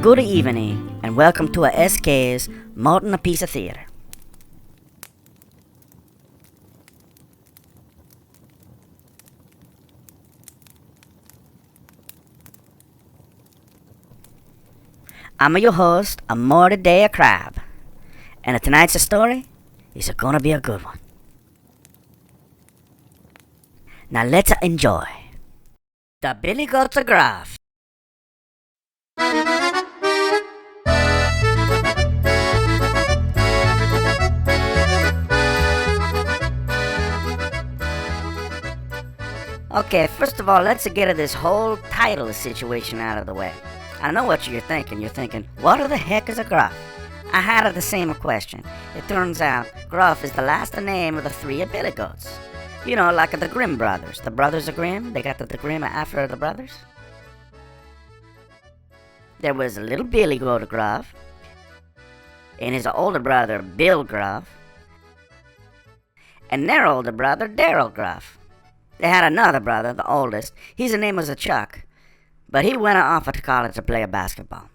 good evening, and welcome to a SK's MortonPiece Theater. I'm your host, Morty D Crab, and tonight's story is gonna be a good one. Now let's enjoy the Billy Goat's Gruff. Okay, first of all, let's get this whole title situation out of the way. I know what you're thinking. You're thinking, what the heck is a Gruff? I had the same question. It turns out Gruff is the last name of the three Billy Goats. You know, like the Grimm brothers. The brothers are Grimm. They got the Grimm after the brothers. There was a little Billy Goat Gruff, and his older brother Bill Gruff, and their older brother Daryl Gruff. They had another brother, the oldest. His name was Chuck, but he went off to college to play basketball.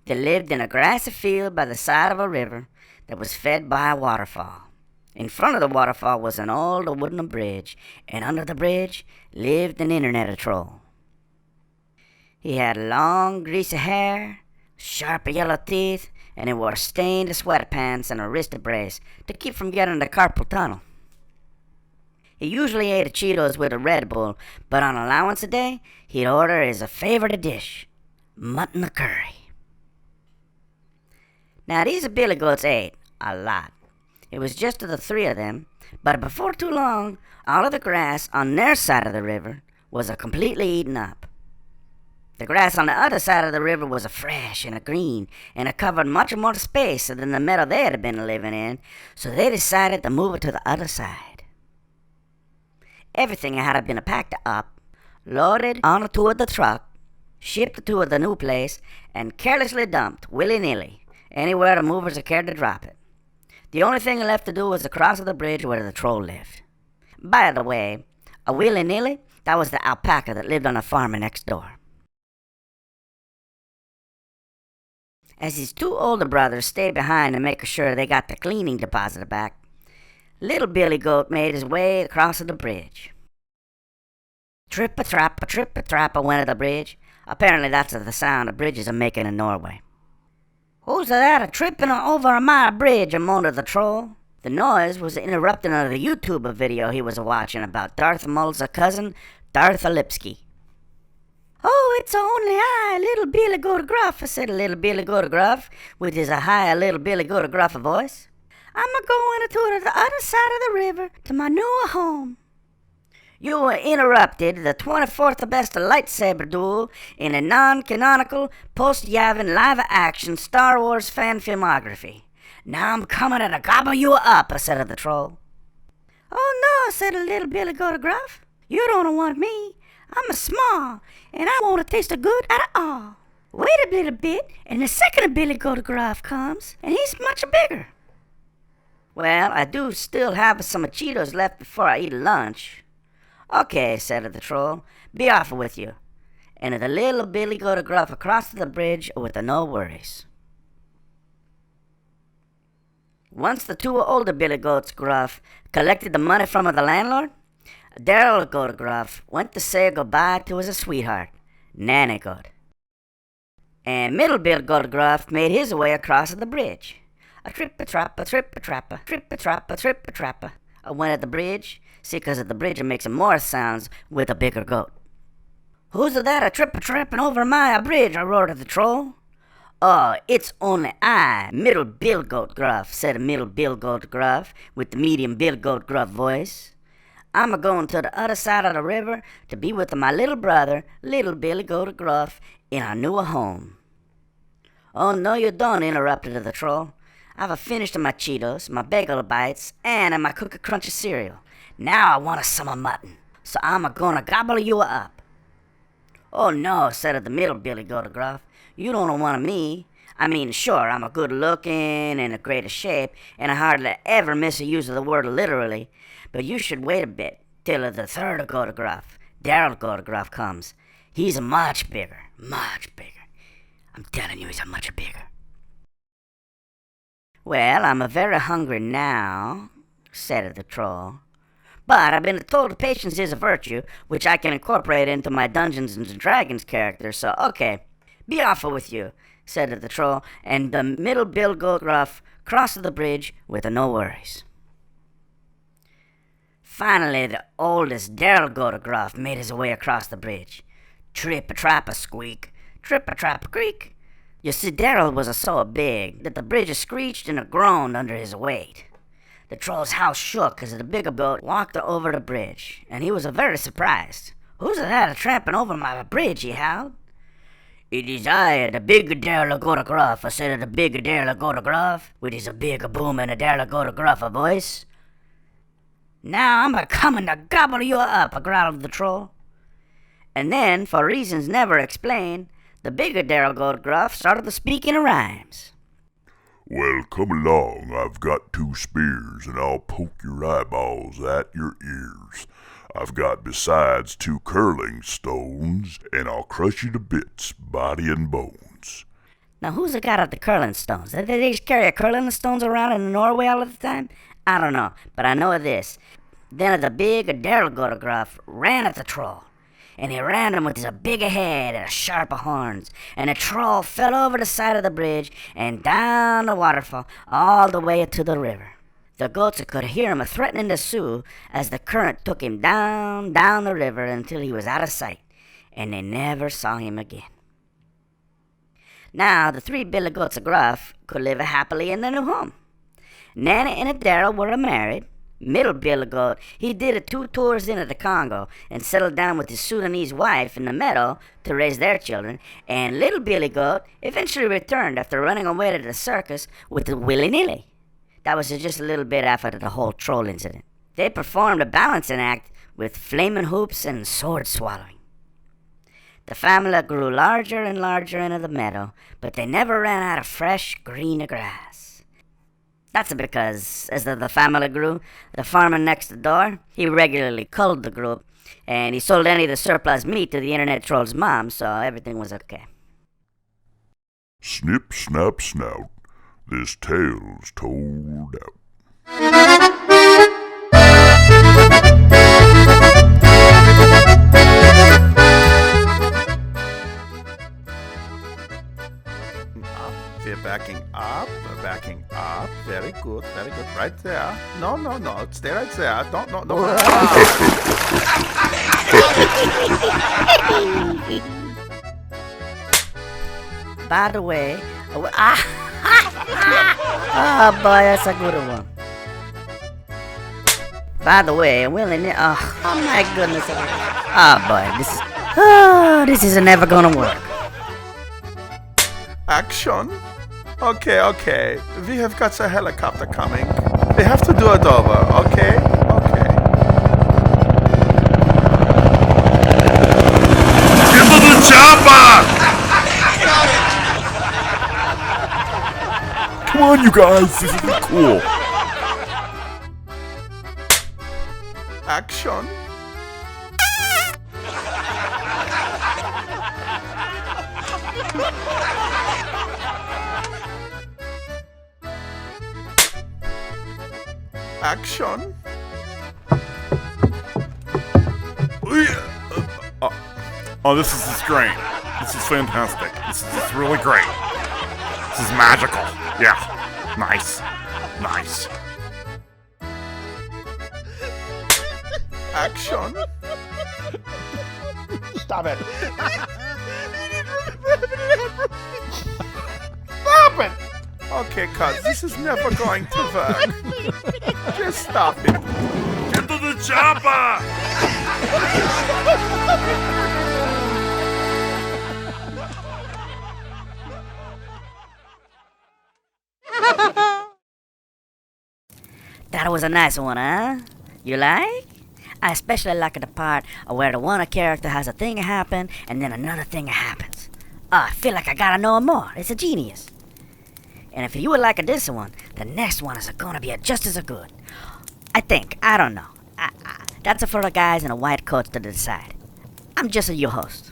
They lived in a grassy field by the side of a river that was fed by a waterfall. In front of the waterfall was an old wooden bridge, and under the bridge lived an internet troll. He had long, greasy hair, sharp yellow teeth, and he wore stained sweatpants and a wrist brace to keep from getting the carpal tunnel. He usually ate Cheetos with a Red Bull, but on allowance day, he'd order his favorite dish, mutton curry. Now, these Billy Goats ate a lot. It was just the three of them, but before too long, all of the grass on their side of the river was completely eaten up. The grass on the other side of the river was fresh and green, and it covered much more space than the meadow they had been living in, so they decided to move it to the other side. Everything had been packed up, loaded onto the truck, shipped to the new place, and carelessly dumped willy-nilly anywhere the movers cared to drop it. The only thing left to do was to cross the bridge where the troll lived. By the way, a willy-nilly, that was the alpaca that lived on a farm next door. As his two older brothers stayed behind to make sure they got the cleaning deposit back, little Billy Goat made his way across the bridge. Trip-a-trap-a went the bridge. Apparently that's the sound the bridges are making in Norway. "Who's that tripping over my bridge?" moaned the troll. The noise was interrupting the YouTube video he was watching about Darth Maul's cousin, Darth Lipsky. "Oh, it's only I, little Billy Goat Gruff," said little Billy Goat Gruff with his high little Billy Goat Gruff voice. "I'm going to the other side of the river to my new home." You interrupted the 24th best lightsaber duel in a non-canonical, post-Yavin live-action Star Wars fan filmography. "Now I'm coming to gobble you up," said the troll. "Oh no," said little Billy Goat Gruff. "You don't want me. I'm small, and I won't taste good at all." Wait a little bit, and the second Billy Goat Gruff comes, and he's much bigger. "Well, I do still have some Cheetos left before I eat lunch." "Okay," said the troll, "be off with you." And the little Billy Goat Gruff crossed the bridge with no worries. Once the two older Billy Goats Gruff collected the money from the landlord, Daryl Goat Gruff went to say goodbye to his sweetheart, Nanny Goat. And middle Bill Goat Gruff made his way across the bridge. A trip-a-trap-a, trip-a-trappa, trip-a-trappa, trip-a-trappa. I went at the bridge. See, 'cause the bridge makes more sounds with a bigger goat. "Who's that trip-a-trapping over my bridge?" roared the troll. "Oh, it's only I, Middle Bill Goat Gruff," said Middle Bill Goat Gruff with the medium Bill Goat Gruff voice. "I'm going to the other side of the river to be with my little brother, little Billy Goat Gruff, in our new home." "Oh, no you don't," interrupted the troll. "I've finished my Cheetos, my bagel bites, and my Cookie Crunchy cereal. Now I want some mutton, so I'm gonna gobble you up." "Oh no," said the middle Billy Goat Gruff. "You don't want me. I mean, sure, I'm good looking and in great shape, and I hardly ever misuse the word literally, but you should wait a bit till the third Goat Gruff, Daryl Goat Gruff, comes. He's much bigger, much bigger. I'm telling you, he's much bigger. Well, I'm very hungry now, said the troll. But I've been told patience is a virtue, which I can incorporate into my Dungeons and Dragons character, so okay, be off with you, said the troll, and the middle bill goat Gruff crossed the bridge with no worries. Finally, the oldest Daryl goat Gruff made his way across the bridge. Trip-a-trap-a-squeak, trip-a-trap-a-creak. You see, Daryl was so big that the bridge screeched and groaned under his weight. The troll's house shook as the bigger goat walked over the bridge, and he was very surprised. "Who's that tramping over my bridge?" he howled. "It is I, the big Daryl goat Gruff," said the big Daryl goat Gruff, with his big booming Daryl goat Gruff voice. "Now I'm coming to gobble you up," growled the troll. And then, for reasons never explained, the bigger Daryl goat Gruff started speaking rhymes. "Well, come along, I've got 2 spears, and I'll poke your eyeballs at your ears. I've got besides 2 curling stones, and I'll crush you to bits, body and bones." Now, who's got the curling stones? Did they just carry curling stones around in Norway all the time? I don't know, but I know this. Then the big Daryl goat Gruff ran at the troll, and he ran him with his big head and sharp horns, and the troll fell over the side of the bridge and down the waterfall all the way to the river. The goats could hear him threatening to sue as the current took him down the river until he was out of sight, and they never saw him again. Now the 3 billy goats Gruff could live happily in their new home. Nanny and Daryl were married. Middle Billy Goat, he did 2 tours into the Congo and settled down with his Sudanese wife in the meadow to raise their children, and Little Billy Goat eventually returned after running away to the circus with the willy-nilly. That was just a little bit after the whole troll incident. They performed a balancing act with flaming hoops and sword swallowing. The family grew larger and larger into the meadow, but they never ran out of fresh green grass. That's because, as the family grew, the farmer next door, he regularly culled the group, and he sold any of the surplus meat to the internet troll's mom, so everything was okay. Snip, snap, snout, this tale's told out. We're backing up, very good, right there. No, stay right there, don't. By the way, oh boy, that's a good one. By the way, oh my goodness, oh boy, this is never gonna work. Action. Okay. We have got a helicopter coming. We have to do it over, okay? Into the chopper! Come on, you guys, this is cool. Action. Action. Oh, this is great. This is fantastic. This is really great. This is magical. Yeah. Nice. Action. Stop it. Stop it. Okay, cuz this is never going to work. Just stop it. Get to the chopper! That was a nice one, huh? You like? I especially like the part where the one character has a thing happen and then another thing happens. I feel like I gotta know more. It's a genius. And if you would like this one, the next one is gonna be just as good. I think. I don't know. That's for the guys in the white coats to decide. I'm just your host.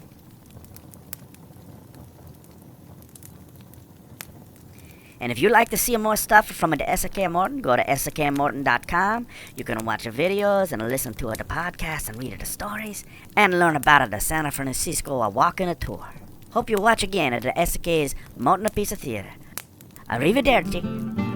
And if you'd like to see more stuff from the SK Morton, go to skmorton.com. You can watch the videos and listen to the podcast and read the stories and learn about the San Francisco walking tour. Hope you watch again at the SK's MortonPiece Theater. Arrivederci.